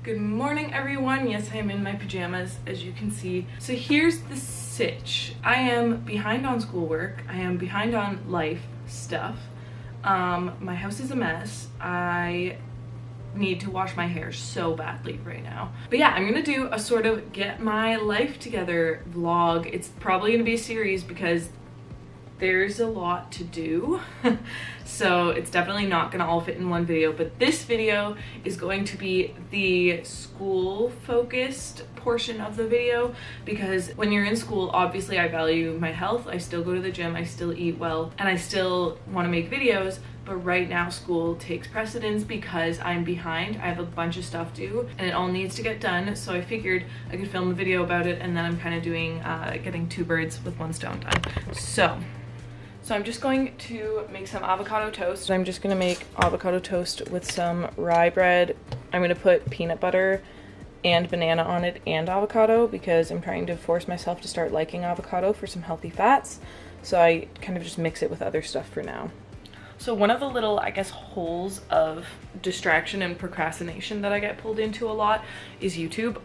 Good morning, everyone. Yes, I am in my pajamas, as you can see. So here's the sitch. I am behind on schoolwork. I am behind on life stuff. My house is a mess. I need to wash my hair so badly right now. But yeah, I'm gonna do a sort of get my life together vlog. It's probably gonna be a series because there's a lot to do. So it's definitely not gonna all fit in one video, but this video is going to be the school focused portion of the video, because when you're in school, obviously I value my health. I still go to the gym, I still eat well, and I still want to make videos. But right now school takes precedence because I'm behind. I have a bunch of stuff due and it all needs to get done. So I figured I could film a video about it, and then I'm kind of doing getting two birds with one stone done. So I'm just going to make some avocado toast. I'm just gonna make avocado toast with some rye bread. I'm gonna put peanut butter and banana on it and avocado because I'm trying to force myself to start liking avocado for some healthy fats. So I kind of just mix it with other stuff for now. So one of the little, I guess, holes of distraction and procrastination that I get pulled into a lot is YouTube.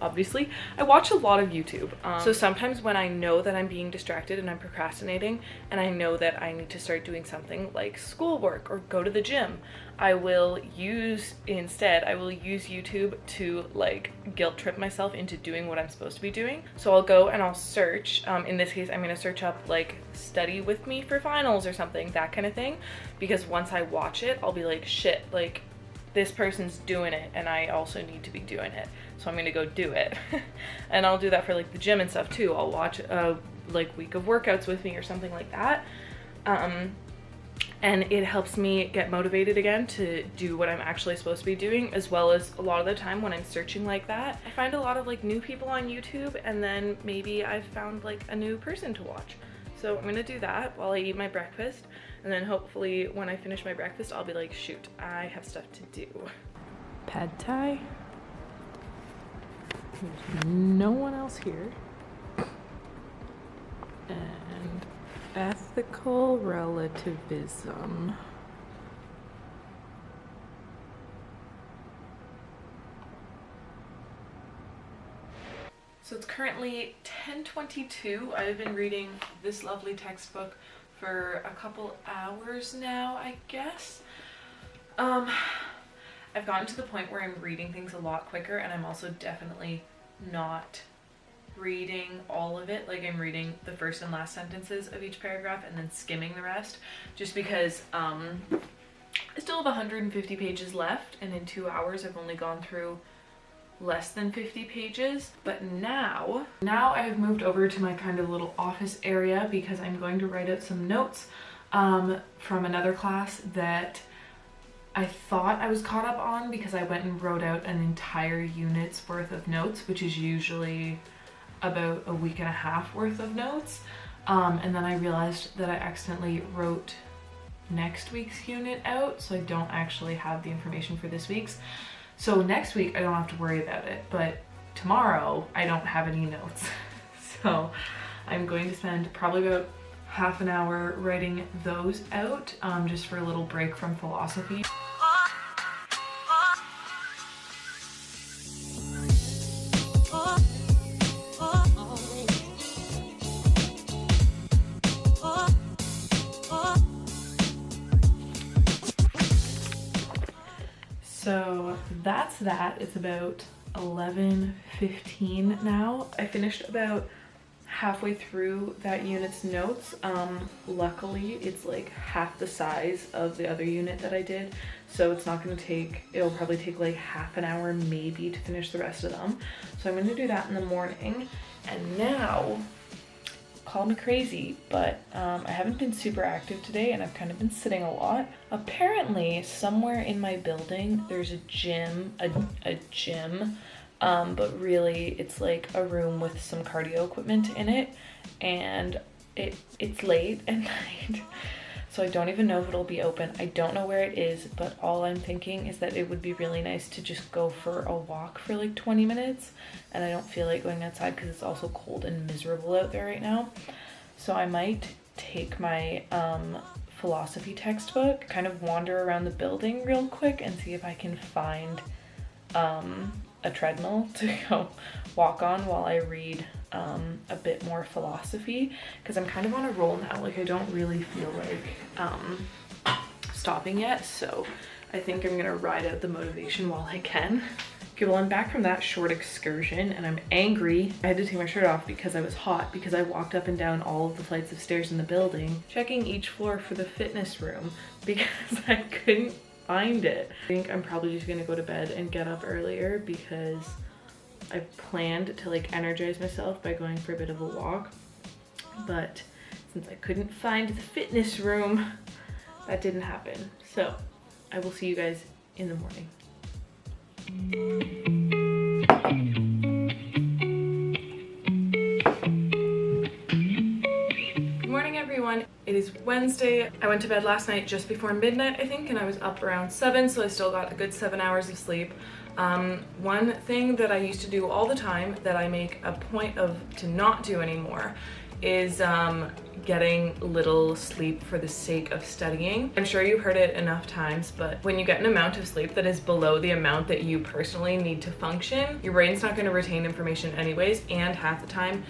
Obviously, I watch a lot of YouTube. So sometimes when I know that I'm being distracted and I'm procrastinating and I know that I need to start doing something like schoolwork or go to the gym, I will use YouTube to like guilt trip myself into doing what I'm supposed to be doing. So I'll go and I'll search. In this case, I'm gonna search up like study with me for finals or something, that kind of thing. Because once I watch it, I'll be like, shit, like this person's doing it and I also need to be doing it, so I'm gonna go do it. And I'll do that for like the gym and stuff too. I'll watch a like week of workouts with me or something like that, and it helps me get motivated again to do what I'm actually supposed to be doing. As well as a lot of the time when I'm searching like that, I find a lot of like new people on YouTube, and then maybe I've found like a new person to watch. So I'm gonna do that while I eat my breakfast, and then hopefully when I finish my breakfast, I'll be like, shoot, I have stuff to do. Pad Thai. There's no one else here. And ethical relativism. So it's currently 10:22. I've been reading this lovely textbook for a couple hours now, I guess. I've gotten to the point where I'm reading things a lot quicker, and I'm also definitely not reading all of it. Like, I'm reading the first and last sentences of each paragraph and then skimming the rest, just because I still have 150 pages left, and in 2 hours I've only gone through less than 50 pages. But now I have moved over to my kind of little office area because I'm going to write out some notes from another class that I thought I was caught up on, because I went and wrote out an entire unit's worth of notes, which is usually about a week and a half worth of notes. And then I realized that I accidentally wrote next week's unit out, so I don't actually have the information for this week's. So next week I don't have to worry about it, but tomorrow I don't have any notes. So I'm going to spend probably about half an hour writing those out, just for a little break from philosophy. So that's that. It's about 11:15 now. I finished about halfway through that unit's notes. Luckily it's like half the size of the other unit that I did, so it's not going to take, it'll probably take like half an hour maybe to finish the rest of them. So I'm going to do that in the morning. And now, call me crazy, but I haven't been super active today, and I've kind of been sitting a lot. Apparently somewhere in my building there's a gym, but really it's like a room with some cardio equipment in it, and it's late at night, so I don't even know if it'll be open. I don't know where it is, but all I'm thinking is that it would be really nice to just go for a walk for like 20 minutes, and I don't feel like going outside because it's also cold and miserable out there right now. So I might take my philosophy textbook, kind of wander around the building real quick and see if I can find a treadmill to go walk on while I read a bit more philosophy, because I'm kind of on a roll now. Like I don't really feel like stopping yet, so I think I'm gonna ride out the motivation while I can. Okay, well, I'm back from that short excursion and I'm angry. I had to take my shirt off because I was hot, because I walked up and down all of the flights of stairs in the building, checking each floor for the fitness room because I couldn't find it. I think I'm probably just gonna go to bed and get up earlier because I planned to like energize myself by going for a bit of a walk. But since I couldn't find the fitness room, that didn't happen. So I will see you guys in the morning. Good morning, everyone. It is Wednesday. I went to bed last night just before midnight, I think, and I was up around 7, so I still got a good 7 hours of sleep. One thing that I used to do all the time that I make a point of to not do anymore is getting little sleep for the sake of studying. I'm sure you've heard it enough times, but when you get an amount of sleep that is below the amount that you personally need to function, your brain's not going to retain information anyways, and half the time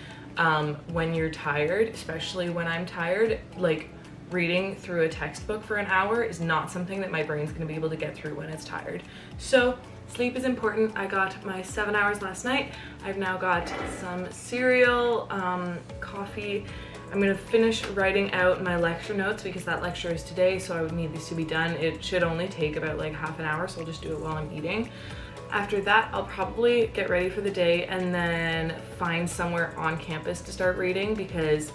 when you're tired, especially when I'm tired, like reading through a textbook for an hour is not something that my brain's going to be able to get through when it's tired. So sleep is important. I got my 7 hours last night. I've now got some cereal, coffee. I'm gonna finish writing out my lecture notes because that lecture is today, so I would need these to be done. It should only take about like half an hour, so I'll just do it while I'm eating. After that, I'll probably get ready for the day and then find somewhere on campus to start reading, because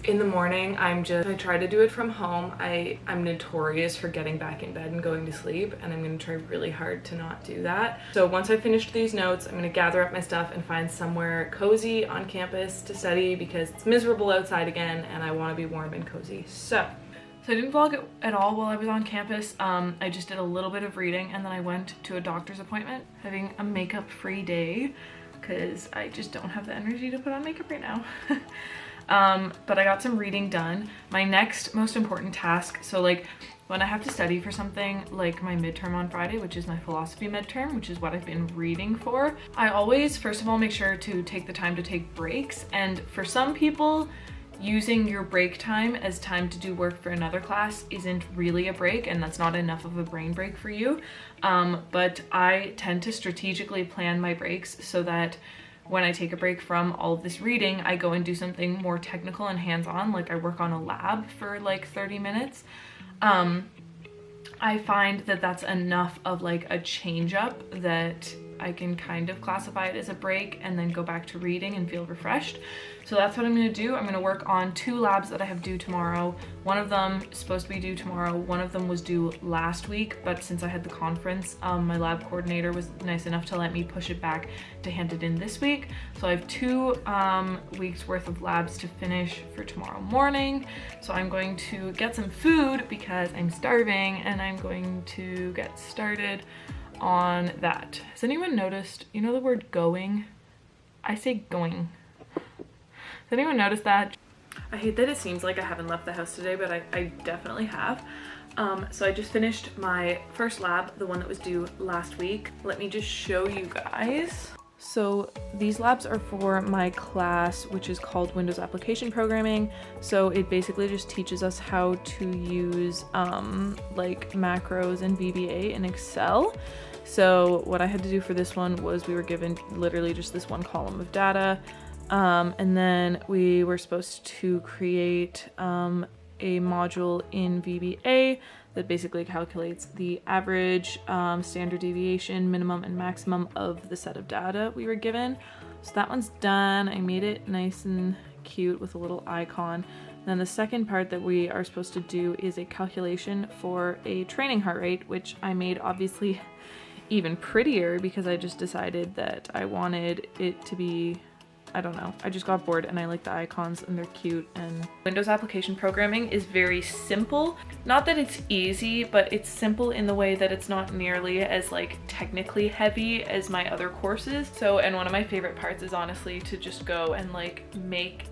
in the morning, I try to do it from home. I'm notorious for getting back in bed and going to sleep, and I'm gonna try really hard to not do that. So once I finish these notes, I'm gonna gather up my stuff and find somewhere cozy on campus to study, because it's miserable outside again and I wanna be warm and cozy. So I didn't vlog at all while I was on campus. I just did a little bit of reading, and then I went to a doctor's appointment, having a makeup-free day, because I just don't have the energy to put on makeup right now. But I got some reading done. My next most important task, so like when I have to study for something like my midterm on Friday, which is my philosophy midterm, which is what I've been reading for, I always, first of all, make sure to take the time to take breaks. And for some people, using your break time as time to do work for another class isn't really a break, and that's not enough of a brain break for you. But I tend to strategically plan my breaks so that when I take a break from all of this reading, I go and do something more technical and hands-on, like I work on a lab for like 30 minutes. I find that that's enough of like a change up that I can kind of classify it as a break and then go back to reading and feel refreshed. So that's what I'm gonna do. I'm gonna work on 2 labs that I have due tomorrow. One of them is supposed to be due tomorrow. One of them was due last week, but since I had the conference, my lab coordinator was nice enough to let me push it back to hand it in this week. So I have 2 weeks worth of labs to finish for tomorrow morning. So I'm going to get some food because I'm starving, and I'm going to get started on that. Has anyone noticed, you know the word going? I say going. Has anyone noticed that? I hate that it seems like I haven't left the house today, but I definitely have. So I just finished my first lab, the one that was due last week. Let me just show you guys. So these labs are for my class, which is called Windows Application Programming. So it basically just teaches us how to use like macros and VBA in Excel. So what I had to do for this one was we were given literally just this one column of data, and then we were supposed to create a module in VBA that basically calculates the average, standard deviation, minimum and maximum of the set of data we were given. So that one's done. I made it nice and cute with a little icon. Then the second part that we are supposed to do is a calculation for a training heart rate, which I made obviously even prettier because I just decided that I wanted it to be, I don't know, I just got bored and I like the icons and they're cute. And Windows application programming is very simple. Not that it's easy, but it's simple in the way that it's not nearly as like technically heavy as my other courses. So, and one of my favorite parts is honestly to just go and like make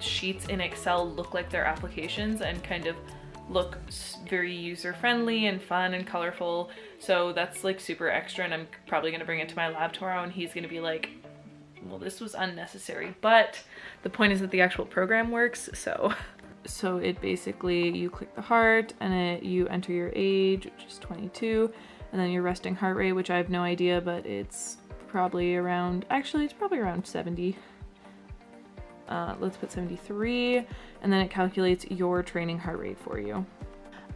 sheets in Excel look like they're applications and kind of look very user-friendly and fun and colorful. So that's like super extra, and I'm probably gonna bring it to my lab tomorrow and he's gonna be like, well, this was unnecessary. But the point is that the actual program works, so it basically, you click the heart and you enter your age, which is 22, and then your resting heart rate, which I have no idea, but it's probably around, actually it's probably around 70. Let's put 73, and then it calculates your training heart rate for you.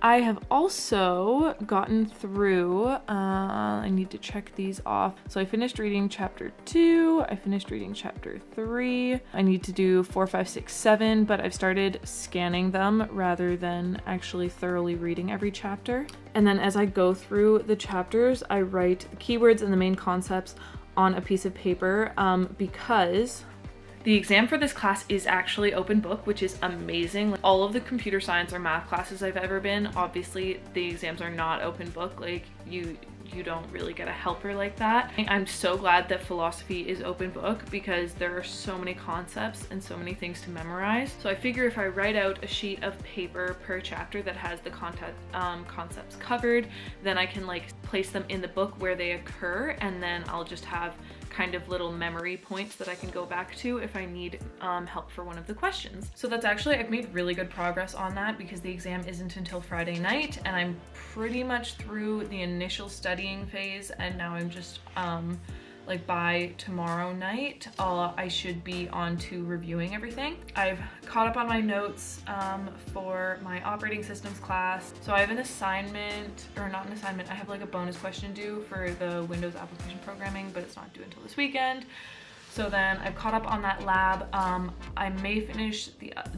I have also gotten through, I need to check these off. So I finished reading chapter 2, I finished reading chapter 3. I need to do 4, 5, 6, 7, but I've started scanning them rather than actually thoroughly reading every chapter. And then as I go through the chapters, I write the keywords and the main concepts on a piece of paper, because the exam for this class is actually open book, which is amazing. Like, all of the computer science or math classes I've ever been, obviously the exams are not open book. Like you don't really get a helper like that. I'm so glad that philosophy is open book because there are so many concepts and so many things to memorize. So I figure if I write out a sheet of paper per chapter that has the concepts covered, then I can like place them in the book where they occur, and then I'll just have kind of little memory points that I can go back to if I need help for one of the questions. So that's actually, I've made really good progress on that because the exam isn't until Friday night, and I'm pretty much through the initial studying phase, and now I'm just like by tomorrow night I should be on to reviewing everything. I've caught up on my notes for my operating systems class. So I have an assignment, or not an assignment, I have like a bonus question due for the Windows application programming, but it's not due until this weekend. So then I've caught up on that lab. I may finish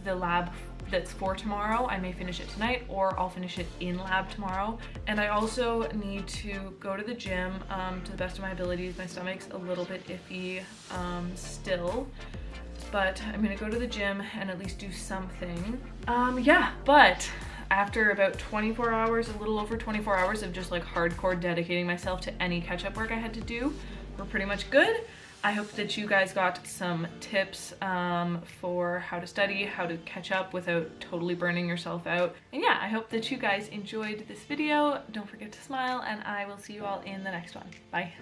the lab that's for tomorrow. I may finish it tonight, or I'll finish it in lab tomorrow. And I also need to go to the gym to the best of my abilities. My stomach's a little bit iffy still, but I'm gonna go to the gym and at least do something. Yeah, but after about 24 hours, a little over 24 hours of just like hardcore dedicating myself to any catch-up work I had to do, we're pretty much good. I hope that you guys got some tips for how to study, how to catch up without totally burning yourself out. And yeah, I hope that you guys enjoyed this video. Don't forget to smile, and I will see you all in the next one. Bye.